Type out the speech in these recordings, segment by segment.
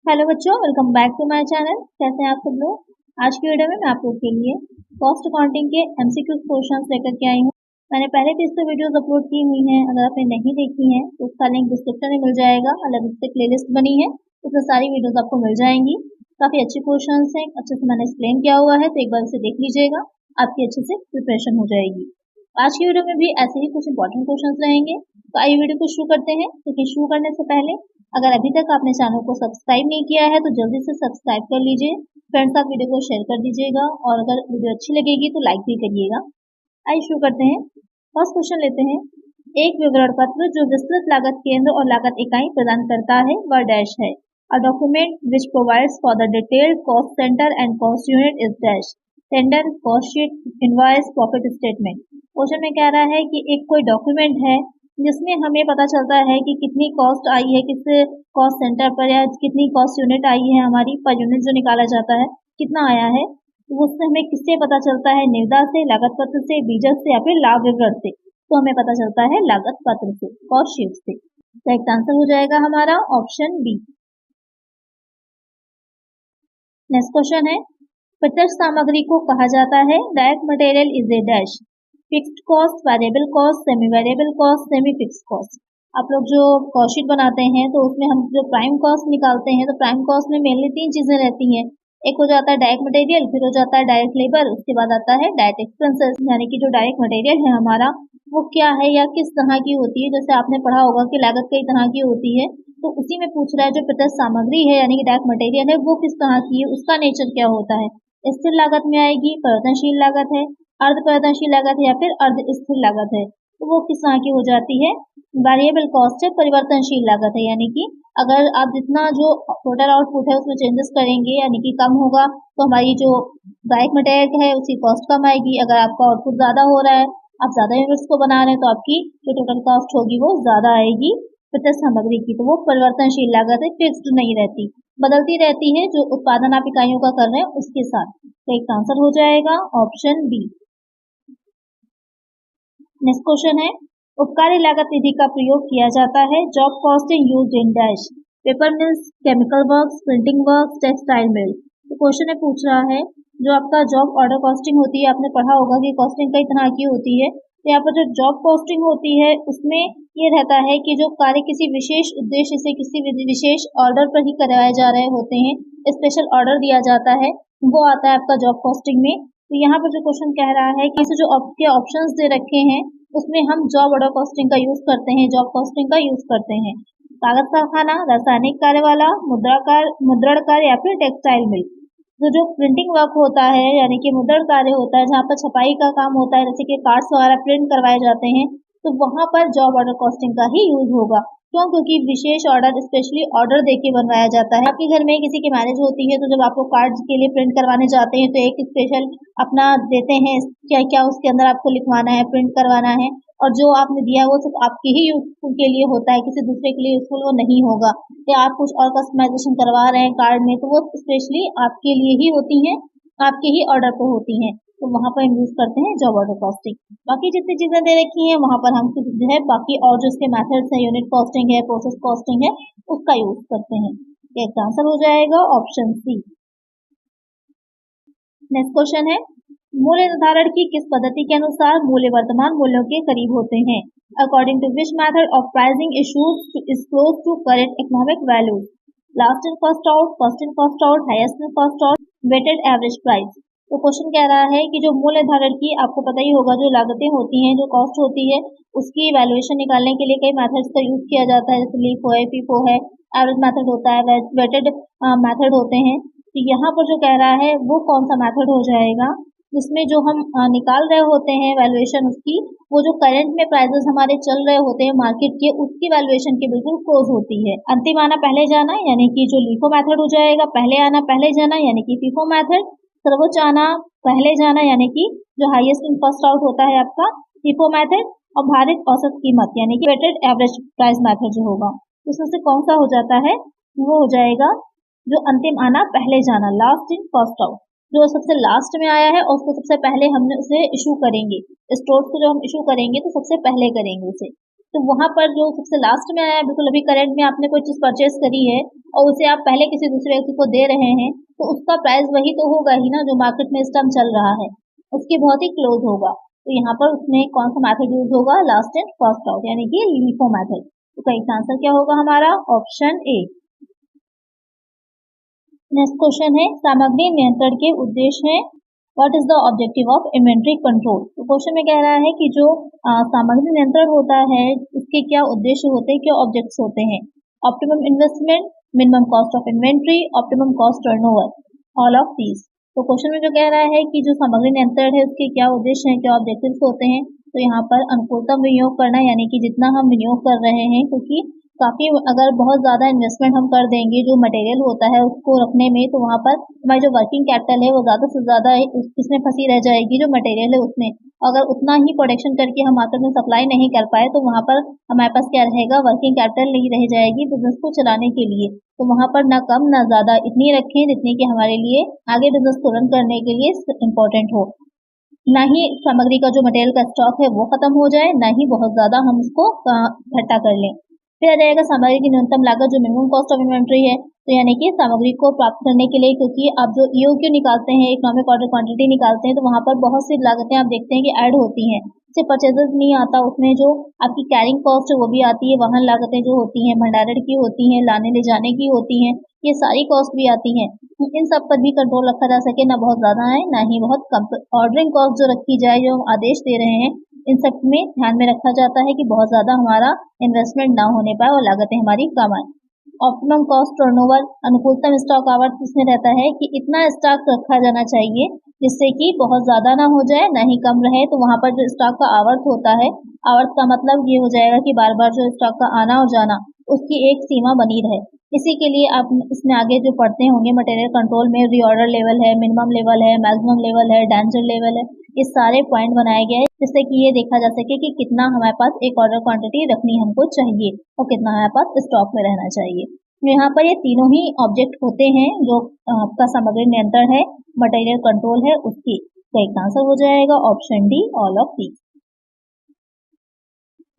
Hello बच्चों, welcome back to my channel. कैसे हैं आप सब लोग। आज की वीडियो में मैं आप लोग के लिए कॉस्ट अकाउंटिंग के एमसीक्यू क्वेश्चंस लेकर के आई हूँ। मैंने पहले भी इस पर वीडियोस अपलोड की हुई हैं। अगर आपने नहीं देखी हैं तो उसका लिंक डिस्क्रिप्शन में मिल जाएगा। अलग से प्लेलिस्ट बनी है, उसमें सारी वीडियोस आपको मिल जाएंगी। काफी अच्छे क्वेश्चन हैं, अच्छे से मैंने एक्सप्लेन किया हुआ है, तो एक बार इसे देख लीजिएगा, आपकी अच्छे से प्रिपरेशन हो जाएगी। आज की वीडियो में भी ऐसे ही कुछ इंपॉर्टेंट क्वेश्चन रहेंगे। तो आइए वीडियो को शुरू करते हैं। लेकिन शुरू करने से पहले अगर अभी तक आपने चैनल को सब्सक्राइब नहीं किया है तो जल्दी से सब्सक्राइब कर लीजिए। फ्रेंड्स साथ वीडियो को शेयर कर दीजिएगा और अगर वीडियो अच्छी लगेगी तो लाइक भी करिएगा। आइए शुरू करते हैं। फर्स्ट क्वेश्चन लेते हैं। एक विवरण पत्र जो विस्तृत लागत केंद्र और लागत इकाई प्रदान करता है वह डैश है। A document which provides for the detailed cost centre and cost unit is dash. Tender, cost sheet, invoice, profit statement. Question में कह रहा है कि एक कोई डॉक्यूमेंट है जिसमें हमें पता चलता है कि कितनी कॉस्ट आई है किस कॉस्ट सेंटर पर, या कितनी कॉस्ट यूनिट आई है, हमारी पर यूनिट जो निकाला जाता है कितना आया है, तो उससे हमें किससे पता चलता है? निविदा से, लागत पत्र से, बीजक से या फिर लाभ विवरण से। तो हमें पता चलता है लागत पत्र से, कॉस्ट शीट से। करेक्ट आंसर हो जाएगा हमारा ऑप्शन बी। नेक्स्ट क्वेश्चन है। प्रत्यक्ष सामग्री को कहा जाता है direct material is a dash. Fixed cost, variable cost, semi variable cost, semi fixed cost. आप लोग जो कॉस्ट शीट बनाते हैं तो उसमें हम जो प्राइम कॉस्ट निकालते हैं तो प्राइम कॉस्ट में मेनली 3 चीजें रहती हैं। एक हो जाता है डायरेक्ट मटेरियल, फिर हो जाता है डायरेक्ट लेबर, उसके बाद आता है डायरेक्ट एक्सपेंसेस। यानी कि जो डायरेक्ट मटेरियल है हमारा वो क्या है या किस तरह की होती है। जैसे आपने पढ़ा होगा कि लागत कई तरह की होती है, तो उसी में पूछ रहा है जो प्रत्यक्ष सामग्री है यानी कि डायरेक्ट मटेरियल है वो किस तरह की है, उसका नेचर क्या होता है। स्थिर लागत में आएगी, परिवर्तनशील लागत है, अर्ध परिवर्तनशील लागत है या फिर अर्ध स्थिर लागत है। तो वो किस तरह की हो जाती है? वेरिएबल कॉस्ट है, परिवर्तनशील लागत है। यानी कि अगर आप जितना जो टोटल आउटपुट है उसमें चेंजेस करेंगे यानी कि कम होगा तो हमारी जो डायरेक्ट मटेरियल है उसकी कॉस्ट कम आएगी। अगर आपका आउटपुट ज्यादा हो रहा है, आप ज्यादा यूनिट्स को बना रहे हैं, तो आपकी जो टोटल कॉस्ट होगी वो ज्यादा आएगी प्रत्यक्ष सामग्री की। तो वो परिवर्तनशील लागत है, फिक्स्ड नहीं रहती, बदलती रहती है जो उत्पादन आप इकाइयों का कर रहे हैं उसके साथ। तो एक आंसर हो जाएगा ऑप्शन बी। नेक्स्ट क्वेश्चन है। उपकारी लागत निधि का प्रयोग किया जाता है job costing used in dash. Paper mills, chemical works, printing works, textile mill. तो क्वेश्चन में पूछ रहा है जो आपका जॉब ऑर्डर कॉस्टिंग होती है, आपने पढ़ा होगा कि कॉस्टिंग कई तरह की होती है। तो यहाँ पर जो जॉब कॉस्टिंग होती है उसमें ये रहता है कि जो कार्य किसी विशेष उद्देश्य से किसी विशेष ऑर्डर पर ही करवाए जा रहे होते हैं, स्पेशल ऑर्डर दिया जाता है, वो आता है आपका जॉब कॉस्टिंग में। तो यहाँ पर जो क्वेश्चन कह रहा है कि जो आपके ऑप्शंस दे रखे हैं उसमें हम जॉब ऑर्डर कॉस्टिंग का यूज करते हैं, जॉब कॉस्टिंग का यूज करते हैं। कागज कारखाना, रासायनिक कार्य वाला, मुद्रण कार्य या फिर टेक्सटाइल मिल। जो प्रिंटिंग वर्क होता है यानी कि मुद्रण कार्य होता है, जहाँ पर छपाई का काम होता है, जैसे कि कार्ड्स वगैरह प्रिंट करवाए जाते हैं, तो वहां पर जॉब ऑर्डर कॉस्टिंग का ही यूज होगा। क्यों? क्योंकि विशेष ऑर्डर, स्पेशली ऑर्डर देके बनवाया जाता है। आपके घर में किसी की मैरिज होती है तो जब आपको कार्ड के लिए प्रिंट करवाने जाते हैं तो एक स्पेशल अपना देते हैं क्या क्या उसके अंदर आपको लिखवाना है, प्रिंट करवाना है, और जो आपने दिया है वो सिर्फ आपके ही यूजफुल के लिए होता है, किसी दूसरे के लिए यूजफुल वो नहीं होगा। या आप कुछ और कस्टमाइजेशन करवा रहे हैं कार्ड में तो वो स्पेशली आपके लिए ही होती हैं, आपके ही ऑर्डर पे होती हैं, तो वहां पर हम यूज करते हैं जॉब ऑर्डर कॉस्टिंग। बाकी जितनी चीजें दे रखी हैं वहां पर हम जो है बाकी और जो इसके मेथड्स हैं, यूनिट कॉस्टिंग है, प्रोसेस कॉस्टिंग है, उसका यूज करते हैं। एक आंसर हो जाएगा ऑप्शन सी। नेक्स्ट क्वेश्चन है। मूल्य निर्धारण की किस पद्धति के अनुसार मूल्य वर्तमान मूल्यों के करीब होते हैं? According to which method of pricing is close to current economic value. Last in first out, first in first out, highest in first out, weighted average price. तो क्वेश्चन कह रहा है कि जो मूल्य निर्धारण की, आपको पता ही होगा, जो लागतें होती हैं, जो कॉस्ट होती है, उसकी वैल्यूएशन निकालने के लिए कई मेथड्स का यूज किया जाता है, जैसे लीफो है, फीफो है, एवरेज मेथड होता है, वेटेड मेथड होते हैं। तो यहाँ पर जो कह रहा है वो कौन सा मेथड हो जाएगा जिसमें जो हम निकाल रहे होते हैं वैल्यूएशन उसकी, वो जो करंट में प्राइसेस हमारे चल रहे होते हैं मार्केट के, उसकी वैल्यूएशन के बिल्कुल क्लोज होती है। अंतिम आना पहले जाना यानी कि जो लीफो मेथड हो जाएगा, पहले आना पहले जाना यानी कि फीफो मेथड, सर्वोच्च आना पहले जाना यानी कि जो हाईएस्ट इन फर्स्ट आउट होता है आपका फीफो मेथड, और भारित औसत कीमत यानी कि वेटेड एवरेज प्राइस मेथड जो होगा, उसमें से कौन सा हो जाता है? वो हो जाएगा जो अंतिम आना पहले जाना, लास्ट इन फर्स्ट आउट। जो सबसे लास्ट में आया है और उसको सबसे पहले हमने उसे इशू करेंगे, स्टोर्स को जो हम इशू करेंगे तो सबसे पहले करेंगे उसे। तो वहां पर जो सबसे लास्ट में आया, बिल्कुल अभी करंट में आपने कोई चीज परचेज करी है और उसे आप पहले किसी दूसरे व्यक्ति को दे रहे हैं, तो उसका प्राइस वही तो होगा ही ना जो मार्केट में इस टाइम चल रहा है, उसके बहुत ही क्लोज होगा। तो यहाँ पर उसमें कौन सा मेथड यूज होगा, लास्ट इन फर्स्ट आउट, यानी कि लीफो मेथड। तो इसका आंसर क्या होगा हमारा, ऑप्शन ए। नेक्स्ट क्वेश्चन है, सामग्री नियंत्रण के उद्देश्य है। What is the objective of inventory control. तो क्वेश्चन में कह रहा है कि जो सामग्री नियंत्रण होता है उसके क्या उद्देश्य होते हैं, क्या ऑब्जेक्ट्स होते हैं। Optimum investment, minimum cost of inventory, optimum cost turnover, all of these. तो क्वेश्चन में जो कह रहा है कि जो सामग्री नियंत्रण है उसके क्या उद्देश्य हैं, क्या ऑब्जेक्टिव्स होते हैं। तो यहाँ पर अनुकूलतम विनियोग करना, यानी कि जितना हम विनियोग कर रहे हैं, क्योंकि काफी अगर बहुत ज्यादा इन्वेस्टमेंट हम कर देंगे जो मटेरियल होता है उसको रखने में, तो वहां पर हमारी जो वर्किंग कैपिटल है वो ज्यादा से ज्यादा इसमें फंसी रह जाएगी, जो मटेरियल है उसमें। अगर उतना ही प्रोडक्शन करके हम मार्केट में सप्लाई नहीं कर पाए तो वहां पर हमारे पास क्या रहेगा, वर्किंग कैपिटल नहीं रह जाएगी बिजनेस को चलाने के लिए। तो वहां पर ना कम ना ज्यादा, इतनी रखें जितनी कि हमारे लिए आगे बिजनेस को रन करने के लिए इम्पोर्टेंट हो। ना ही सामग्री का जो मटेरियल का स्टॉक है वो खत्म हो जाए, ना ही बहुत ज्यादा हम उसको इकट्ठा कर लें। फिर आ जाएगा सामग्री की न्यूनतम लागत, जो मिनिमम कॉस्ट ऑफ इन्वेंट्री है। तो यानी कि सामग्री को प्राप्त करने के लिए, क्योंकि आप जो ईओक्यू निकालते हैं, इकोनॉमिक ऑर्डर क्वांटिटी निकालते हैं, तो वहां पर बहुत सी लागतें आप देखते हैं कि ऐड होती हैं। सिर्फ परचेजेस नहीं आता, उसमें जो आपकी कैरिंग कॉस्ट है वो भी आती है, वाहन लागतें जो होती हैं, भंडारण की होती हैं, लाने ले जाने की होती हैं, ये सारी कॉस्ट भी आती हैं। इन सब पर भी कंट्रोल रखा जा सके, ना बहुत ज्यादा है ना ही बहुत कम। ऑर्डरिंग कॉस्ट जो रखी जाए, जो हम आदेश दे रहे हैं, इन सब में ध्यान में रखा जाता है कि बहुत ज्यादा हमारा इन्वेस्टमेंट ना होने पाए और लागतें हमारी कम आए। ऑप्टिमम कॉस्ट टर्नओवर, अनुकूलतम स्टॉक आवर्त इसमें रहता है कि इतना स्टॉक रखा जाना चाहिए जिससे कि बहुत ज्यादा ना हो जाए ना ही कम रहे। तो वहां पर जो स्टॉक का आवर्त होता है, आवर्त का मतलब ये हो जाएगा कि बार बार जो स्टॉक का आना और जाना उसकी एक सीमा बनी रहे। इसी के लिए आप इसमें आगे जो पढ़ते होंगे मटेरियल कंट्रोल में, रीऑर्डर लेवल है, मिनिमम लेवल है, मैक्सिमम लेवल है, डेंजर लेवल है, ये सारे पॉइंट बनाए गए हैं जिससे कि ये देखा जा सके कि कितना हमारे पास एक ऑर्डर क्वांटिटी रखनी हमको चाहिए और कितना हमारे पास स्टॉक में रहना चाहिए। यहाँ पर ये तीनों ही ऑब्जेक्ट होते हैं जो आपका सामग्री नियंत्रण है, मटेरियल कंट्रोल है, उसकी। तो एक आंसर हो जाएगा option D, all of these.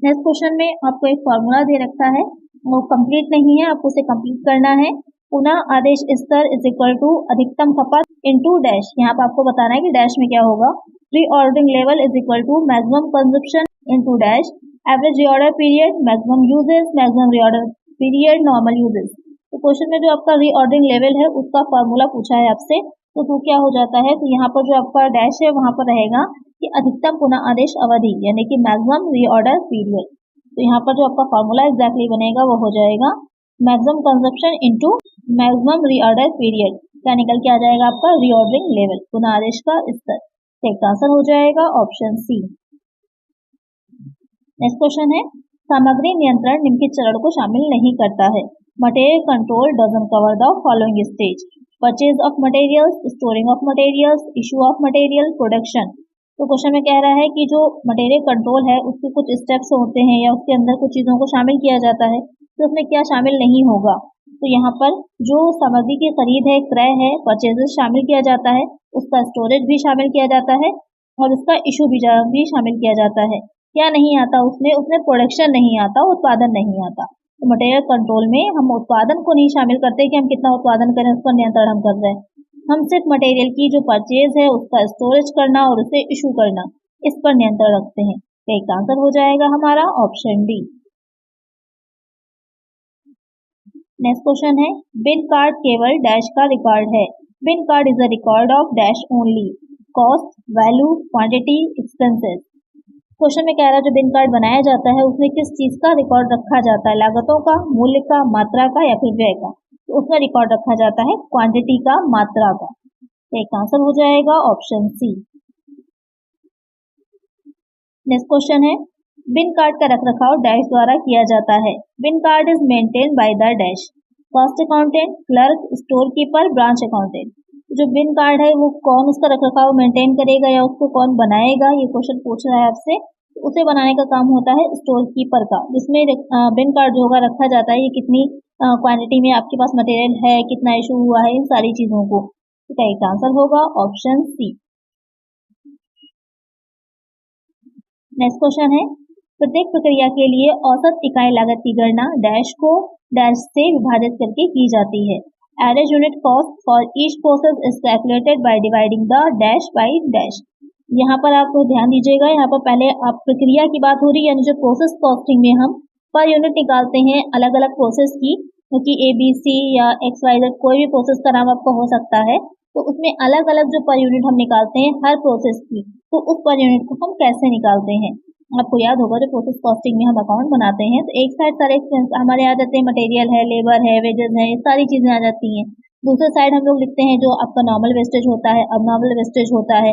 Next question में आपको एक फॉर्मूला दे रखा है, वो कंप्लीट नहीं है, आपको उसे कंप्लीट करना है। पुनः आदेश स्तर इज इक्वल टू अधिकतम खपत इनटू डैश। यहाँ पर आपको बताना है कि डैश में क्या होगा। Reordering level is equal to maximum consumption into dash, average reorder period, maximum usages, maximum reorder period, normal usages. तो क्वेश्चन में जो आपका रीऑर्डरिंग लेवल है उसका फॉर्मूला पूछा है आपसे, तो क्या हो जाता है, तो यहाँ पर जो आपका डैश है वहां पर रहेगा कि अधिकतम पुनः आदेश अवधि, यानी कि मैक्सिमम रीऑर्डर पीरियड। तो यहाँ पर जो आपका फॉर्मूला एग्जैक्टली बनेगा वो हो जाएगा maximum consumption into maximum reorder period, क्या निकल के आ जाएगा आपका रीऑर्डरिंग लेवल, पुनः आदेश का स्तर। एक आंसर हो जाएगा ऑप्शन सी। नेक्स्ट क्वेश्चन है, सामग्री नियंत्रण निम्नलिखित चरण को शामिल नहीं करता है। Material control doesn't cover the following stage, purchase of materials, storing of materials, issue of material, production. तो क्वेश्चन में कह रहा है कि जो मटेरियल कंट्रोल है उसके कुछ स्टेप्स होते हैं या उसके अंदर कुछ चीजों को शामिल किया जाता है, तो उसमें क्या शामिल नहीं होगा। तो यहाँ पर जो सामग्री की खरीद है, क्रय है, परचेजेस शामिल किया जाता है, उसका स्टोरेज भी शामिल किया जाता है और उसका इशू भी शामिल किया जाता है। क्या नहीं आता उसमें, उसमें प्रोडक्शन नहीं आता, उत्पादन नहीं आता। तो मटेरियल कंट्रोल में हम उत्पादन को नहीं शामिल करते कि हम कितना उत्पादन करें, उस पर नियंत्रण हम कर रहे हैं। हम सिर्फ मटेरियल की जो परचेज है उसका स्टोरेज करना और उसे इशू करना, इस पर नियंत्रण रखते हैं। तो एक आंसर हो जाएगा हमारा ऑप्शन डी। नेक्स्ट क्वेश्चन है, बिन कार्ड केवल डैश का रिकॉर्ड है। Bin card is a record of dash only, cost, value, quantity, expenses. Question में कह रहा है जो बिन कार्ड बनाया जाता है उसमें किस चीज का रिकॉर्ड रखा जाता है, लागतों का, मूल्य का, मात्रा का या फिर व्यय का। तो उसमें रिकॉर्ड रखा जाता है क्वांटिटी का, मात्रा का। तो एक आंसर हो जाएगा ऑप्शन सी। नेक्स्ट क्वेश्चन है, बिन कार्ड का रखरखाव डैश द्वारा किया जाता है। Bin card is maintain by the dash, cost accountant, clerk, store keeper, branch accountant. जो बिन कार्ड है वो कौन उसका रखरखाव मेंटेन करेगा या उसको कौन बनाएगा, ये क्वेश्चन पूछ रहा है आपसे। उसे बनाने का काम होता है स्टोर कीपर का, जिसमें बिन कार्ड जो होगा रखा जाता है, ये कितनी क्वांटिटी में आपके पास मटेरियल है, कितना इशू हुआ है, इन सारी चीजों को। तो एक आंसर होगा ऑप्शन सी। नेक्स्ट क्वेश्चन है, प्रत्येक प्रक्रिया के लिए औसत इकाई लागत की गणना डैश को डैश से विभाजित करके की जाती है। Average unit cost for each process is calculated by dividing the dash by dash. यहाँ पर आप ध्यान दीजिएगा, यहाँ पर पहले आप प्रक्रिया की बात हो रही है, यानी जो प्रोसेस कॉस्टिंग में हम पर यूनिट निकालते हैं अलग अलग प्रोसेस की, क्योंकि ABC या XYZ कोई भी प्रोसेस का नाम आपको हो सकता है, तो उसमें अलग अलग जो पर यूनिट हम निकालते हैं हर प्रोसेस की, तो उस पर यूनिट को हम कैसे निकालते हैं। आपको याद होगा जो प्रोसेस कॉस्टिंग में हम अकाउंट बनाते हैं तो एक साइड सारे एक्सपेंस हमारे आ जाते हैं, मटेरियल है, लेबर है, वेजेस है, ये सारी चीजें आ जाती हैं। दूसरे साइड हम लोग लिखते हैं जो आपका नॉर्मल वेस्टेज होता है, अब नॉर्मल वेस्टेज होता है,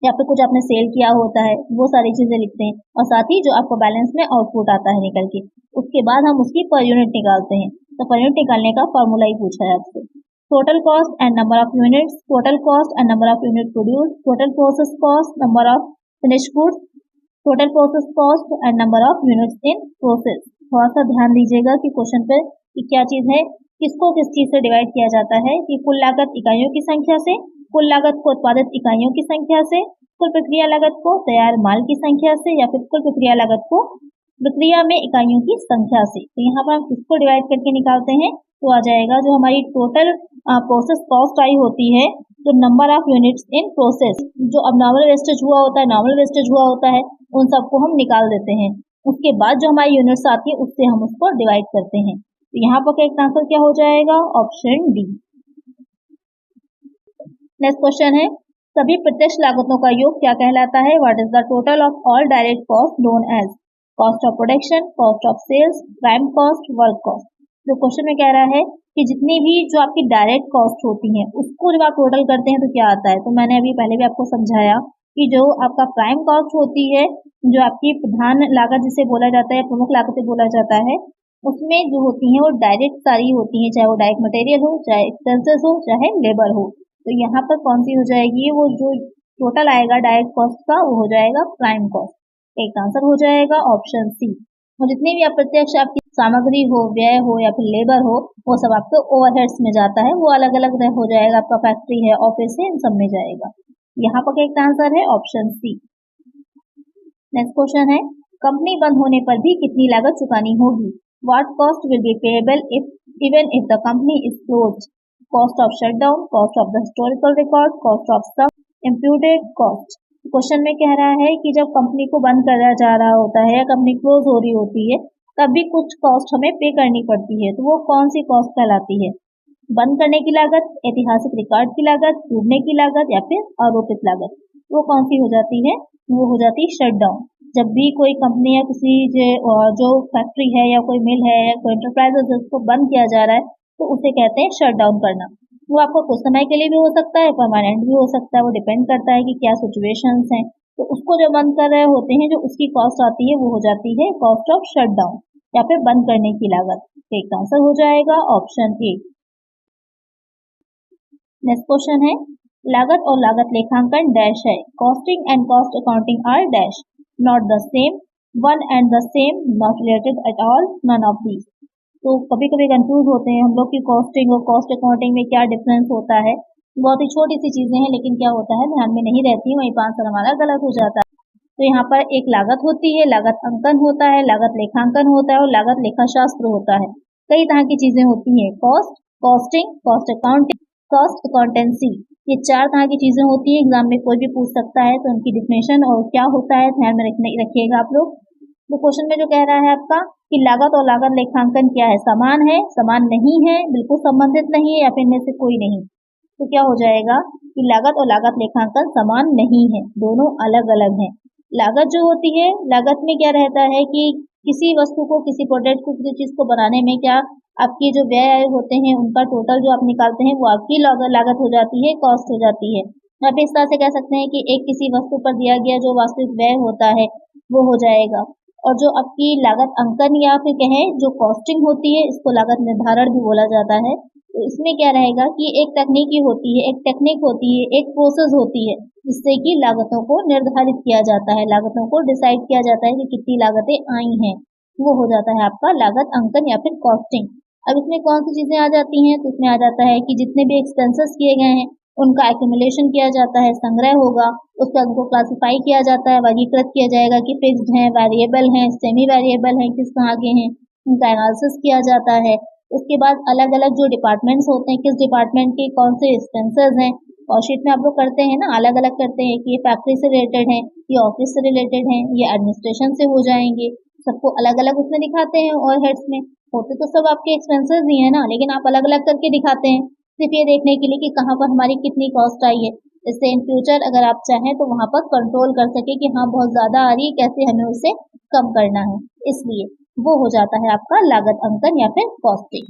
या फिर कुछ आपने सेल किया होता है, वो सारी चीजें लिखते हैं, और साथ ही जो आपको बैलेंस में आउटपुट आता है निकल के, उसके बाद हम उसकी पर यूनिट निकालते हैं। तो पर यूनिट निकालने का फॉर्मूला ही पूछा है आपसे। Total cost and number of units, total cost and number of unit produce, total process cost, number of finish goods, total process cost and number of units in process. थोड़ा सा ध्यान दीजिएगा कि क्वेश्चन पे कि क्या चीज है, किसको किस चीज से डिवाइड किया जाता है, कि कुल लागत इकाइयों की संख्या से, कुल लागत को उत्पादित इकाइयों की संख्या से, कुल प्रक्रिया लागत को तैयार माल की संख्या से, या फिर कुल प्रक्रिया लागत को प्रक्रिया में इकाइयों की संख्या से। तो यहाँ पर हम किसको डिवाइड करके निकालते हैं, तो आ जाएगा जो हमारी टोटल प्रोसेस कॉस्ट आई होती है, तो number of units in process, जो अब नॉर्मल वेस्टेज हुआ होता है, नॉर्मल वेस्टेज हुआ होता है, उन सबको हम निकाल देते हैं। उसके बाद जो हमारी यूनिट्स आती है उससे हम उसको डिवाइड करते हैं। तो यहाँ पर करेक्ट आंसर क्या हो जाएगा, ऑप्शन डी। नेक्स्ट क्वेश्चन है, सभी प्रत्यक्ष लागतों का योग क्या कहलाता है। What is the total of all direct cost known as cost of production, cost of sales, prime cost, work cost. जो क्वेश्चन में कह रहा है कि जितनी भी जो आपकी डायरेक्ट कॉस्ट होती हैं उसको जब आप टोटल करते हैं तो क्या आता है। तो मैंने अभी पहले भी आपको समझाया कि जो आपका प्राइम कॉस्ट होती है, जो आपकी प्रधान लागत जिसे बोला जाता है, प्रमुख लागत बोला जाता है, उसमें जो होती हैं वो डायरेक्ट सारी होती हैं, चाहे वो डायरेक्ट मटेरियल हो, चाहे एक्सपेंसेस हो, चाहे लेबर हो। तो यहाँ पर कौन सी हो जाएगी, वो जो टोटल आएगा डायरेक्ट कॉस्ट का वो हो जाएगा प्राइम कॉस्ट। एक आंसर हो जाएगा ऑप्शन सी। और जितने भी अप्रत्यक्ष आपकी सामग्री हो, व्यय हो या फिर लेबर हो, वो सब आपके ओवरहेड्स में जाता है, वो अलग अलग हो जाएगा, आपका फैक्ट्री है, ऑफिस है, इन सब में जाएगा। यहाँ पर एक आंसर है ऑप्शन सी। नेक्स्ट क्वेश्चन है, कंपनी बंद होने पर भी कितनी लागत चुकानी होगी। What cost will be payable even if the company is closed. Cost of shutdown, cost of the historical record, cost of some imputed cost. Question में कह रहा है कि जब कंपनी को बंद करा जा रहा होता है या कंपनी क्लोज हो रही होती है तब भी कुछ कॉस्ट हमें पे करनी पड़ती है, तो वो कौन सी कॉस्ट कहलाती है। बंद करने की लागत, ऐतिहासिक रिकॉर्ड की लागत, डूबने की लागत, या फिर आरोपित लागत। वो कौन सी हो जाती है, वो हो जाती है शटडाउन। जब भी कोई कंपनी या किसी जो फैक्ट्री है या कोई मिल है या कोई एंटरप्राइज है उसको बंद किया जा रहा है तो उसे कहते हैं शट डाउन करना। वो आपको कुछ समय के लिए भी हो सकता है, परमानेंट भी हो सकता है, वो डिपेंड करता है कि क्या सिचुएशंस हैं। तो उसको जो बंद कर रहे होते हैं, जो उसकी कॉस्ट आती है वो हो जाती है कॉस्ट ऑफ शट डाउन या फिर बंद करने की लागत। एक आंसर हो जाएगा ऑप्शन ए। नेक्स्ट क्वेश्चन है, लागत और लागत लेखांकन डैश है। Costing and cost accounting are dash, not the same, one and the same, not related at all, none of these. तो कभी कभी कंफ्यूज होते हैं हम लोग कि कॉस्टिंग और कॉस्ट अकाउंटिंग में क्या डिफरेंस होता है। बहुत ही छोटी सी चीजें हैं, लेकिन क्या होता है ध्यान में नहीं रहती है, वहीं पर आंसर हमारा गलत हो जाता है। तो यहाँ पर एक लागत होती है, लागत अंकन होता है, लागत लेखांकन होता है और लागत लेखाशास्त्र होता है। कई तरह की चीजें होती हैं, cost, costing, cost accounting, cost accountancy, ये चार तरह की चीजें होती है। एग्जाम में कोई भी पूछ सकता है, तो उनकी डिफिनेशन और क्या होता है ध्यान में रखिएगा आप लोग। तो क्वेश्चन में जो कह रहा है आपका कि लागत और लागत लेखांकन क्या है, समान है, समान नहीं है, बिल्कुल संबंधित नहीं है, या फिर इनमें से कोई नहीं। तो क्या हो जाएगा कि लागत और लागत लेखांकन समान नहीं है, दोनों अलग अलग हैं। लागत जो होती है, लागत में क्या रहता है कि किसी वस्तु को, किसी प्रोडक्ट को, किसी चीज को बनाने में क्या आपकी जो व्यय होते हैं उनका टोटल जो आप निकालते हैं वो आपकी लागत हो जाती है, कॉस्ट हो जाती है। आप इस तरह से कह सकते हैं कि एक किसी वस्तु पर दिया गया जो वास्तविक व्यय होता है वो हो जाएगा। और जो आपकी लागत अंकन या फिर कहें जो कॉस्टिंग होती है, इसको लागत निर्धारण भी बोला जाता है। तो इसमें क्या रहेगा कि एक तकनीकी होती है, एक टेक्निक होती है, एक प्रोसेस होती है जिससे कि लागतों को निर्धारित किया जाता है, लागतों को डिसाइड किया जाता है कि कितनी लागतें आई हैं, वो हो जाता है आपका लागत अंकन या फिर कॉस्टिंग। अब इसमें कौन सी चीजें आ जाती हैं, तो इसमें आ जाता है कि जितने भी एक्सपेंसेस किए गए हैं उनका एक्यूमुलेशन किया जाता है, संग्रह होगा, उसका उनको क्लासिफाई किया जाता है, वर्गीकृत किया जाएगा कि फिक्स्ड हैं, वेरिएबल हैं, सेमी वेरिएबल हैं, किस तरह के हैं, उनका एनालिसिस किया जाता है। उसके बाद अलग अलग जो डिपार्टमेंट्स होते हैं, किस डिपार्टमेंट के कौन से एक्सपेंसेस हैं, कॉस्ट में आप लोग करते हैं ना, अलग अलग करते हैं कि ये फैक्ट्री से रिलेटेड है, ये ऑफिस से रिलेटेड है, ये एडमिनिस्ट्रेशन से हो जाएंगे, सबको अलग अलग उसमें दिखाते हैं। और हेड्स में होते तो सब आपके एक्सपेंसेस ही है ना, लेकिन आप अलग अलग करके दिखाते हैं सिर्फ ये देखने के लिए कि कहाँ पर हमारी कितनी कॉस्ट आई है। इससे इन फ्यूचर अगर आप चाहें तो वहां पर कंट्रोल कर सके कि हाँ बहुत ज्यादा आ रही है, कैसे हमें उसे कम करना है। इसलिए वो हो जाता है आपका लागत अंकन या फिर कॉस्टिंग।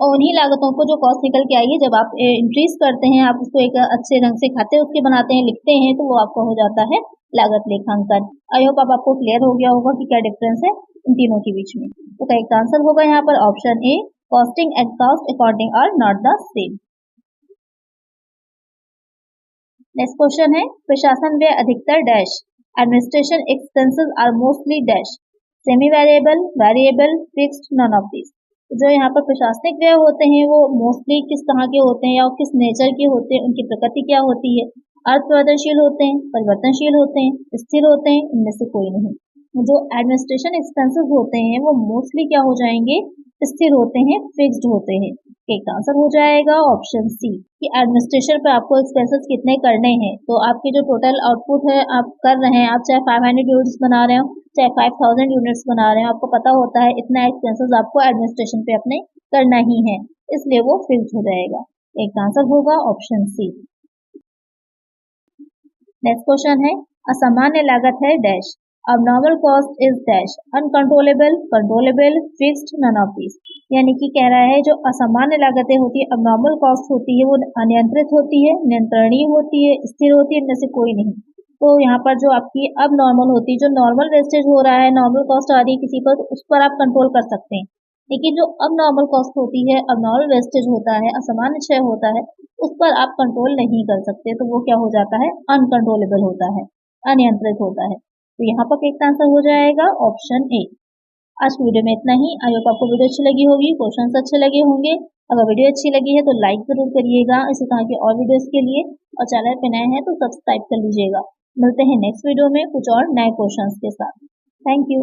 और उन्हीं लागतों को जो कॉस्ट निकल के आई है, जब आप इंक्रीज करते हैं, आप उसको एक अच्छे रंग से खाते उसके बनाते हैं, लिखते हैं, तो वो आपको हो जाता है लागत लेखांकन। आई होप अब आपको क्लियर हो गया होगा कि क्या डिफरेंस है इन तीनों के बीच में। तो करेक्ट आंसर होगा यहाँ पर option A, costing and cost accounting are not the same. Next question है, प्रशासन व्यय अधिकतर dash, administration expenses are mostly dash, semi variable, variable, fixed, none of this. जो यहाँ पर प्रशासनिक व्यय होते हैं वो मोस्टली किस तरह के होते हैं या किस नेचर के होते हैं, उनकी प्रकृति क्या होती है, अर्थपरिवर्तनशील होते हैं, परिवर्तनशील होते हैं, स्थिर होते हैं, इनमें से कोई नहीं। जो एडमिनिस्ट्रेशन एक्सपेंसेस होते हैं वो मोस्टली क्या हो जाएंगे, स्थिर होते हैं, फिक्स्ड होते हैं। एक आंसर हो जाएगा ऑप्शन सी कि एडमिनिस्ट्रेशन पे आपको एक्सपेंसेस कितने करने हैं। तो आपकी जो टोटल आउटपुट है आप कर रहे हैं, आप चाहे 500 यूनिट्स बना रहे हो चाहे 5000 यूनिट्स बना रहे हो, आपको पता होता है इतना एक्सपेंसेस आपको एडमिनिस्ट्रेशन पे अपने करना ही है, इसलिए वो फिक्स्ड हो जाएगा। एक आंसर होगा ऑप्शन सी। नेक्स्ट क्वेश्चन है, असामान्य लागत है dash, abnormal cost is dash, uncontrollable, controllable, fixed, none of this. यानी कि कह रहा है जो असामान्य लागतें होती है, abnormal कॉस्ट होती है, वो अनियंत्रित होती है, नियंत्रणीय होती है, स्थिर होती है, इनमें से कोई नहीं। तो यहाँ पर जो आपकी अब नॉर्मल होती है, जो नॉर्मल वेस्टेज हो रहा है, नॉर्मल कॉस्ट आ रही है किसी पर, तो उस पर आप कंट्रोल कर सकते हैं। लेकिन जो अब नॉर्मल कॉस्ट होती है, अब नॉर्मल वेस्टेज होता है, असामान्य क्षय होता है, उस पर आप कंट्रोल नहीं कर सकते, तो वो क्या हो जाता है, अनकंट्रोलेबल होता है, अनियंत्रित होता है। तो यहाँ पर एक आंसर हो जाएगा ऑप्शन ए। आज की वीडियो में इतना ही। आई होप आपको वीडियो अच्छी लगी होगी, क्वेश्चंस अच्छे लगे होंगे। अगर वीडियो अच्छी लगी है तो लाइक जरूर करिएगा इसी तरह के और वीडियोस के लिए, और चैनल पे नए हैं तो सब्सक्राइब कर लीजिएगा। मिलते हैं नेक्स्ट वीडियो में कुछ और नए क्वेश्चंस के साथ। Thank you.